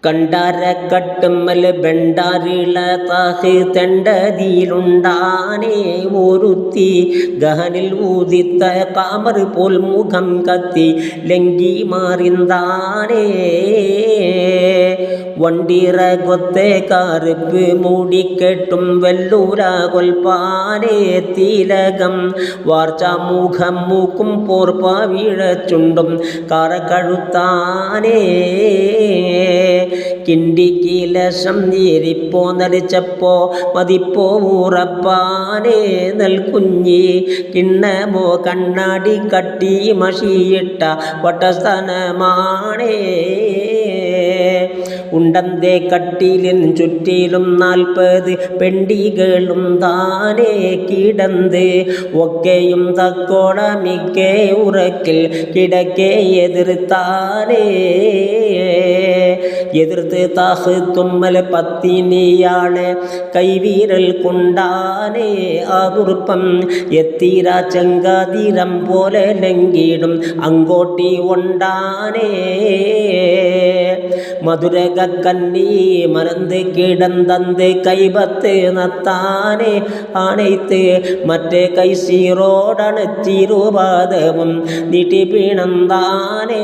കണ്ടാരക്കട്ടുമ്മൽ ബെണ്ടാരിള താഹ് തെണ്ടതിയിലുണ്ടാനേ ഒരുത്തി ഗഹനിൽ ഊതിത്ത കാമർ പോൽ മുഖം കത്തി ലങ്കി മാറിന്താനേ വണ്ടിറ കൊത്തെ കറുപ്പ് മൂടിക്കെട്ടും വെല്ലൂര കൊൽപ്പാനേ തിലകം വാർച്ച മുഖം മൂക്കും പോർപ്പ വീഴച്ചുണ്ടും കറക്കഴുത്താനേ കിണ്ടിക്കിലശം നീരിപ്പോ നലിച്ചപ്പോ മതിപ്പോ ഉറപ്പാനേ നൽകുഞ്ഞി കിണ്ണമോ കണ്ണാടി കട്ടി മഷിയിട്ട വട്ടസ്ഥനമാണേ ഉണ്ടന്തേ കട്ടിലിൻ ചുറ്റിലും 40 പെണ്ടികളും താനേ കിടന്ന് ഒക്കെയും തക്കോട മിക്കേ ഉറക്കിൽ കിടക്കേ എതിർത്താനേ എതിർത്ത് താഹ് തുമ്മൽ പത്തിനിയാളെ കൈവീരൽ കൊണ്ടാനേ ആതുർപ്പം എത്തീര ചെങ്കാതിരം പോലെ ലങ്കിടും അങ്ങോട്ടി കൊണ്ടാനേ മധുരക കണ്ണി മറந்து കിടന്തന്ത് കൈപത്ത് നത്താനേ ആണൈത്ത് മറ്റേ കൈസീറോടണച്ചിരുപാദവും നീട്ടി പീണന്താനേ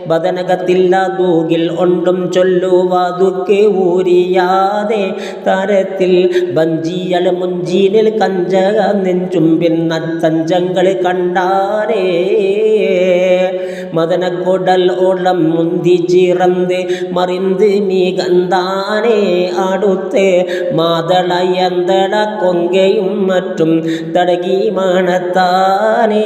ബദനകത്തില്ലാതൂകിൽ ഒണ്ടും ചൊല്ലുവാതുക്ക് ഊരിയാതെ തരത്തിൽ ബഞ്ചിയൽ മുഞ്ചീനിൽ കഞ്ചക നെഞ്ചുമ്പിൻ നത്തഞ്ചങ്ങൾ കണ്ടാനേ മദനക്കൊടൽ ഓളം മുന്തി ചിറന്ന് മറിந்து മികന്താനേ അടുത്ത് മാതളയന്തള കൊങ്കയും മറ്റും തടകി മണത്താനേ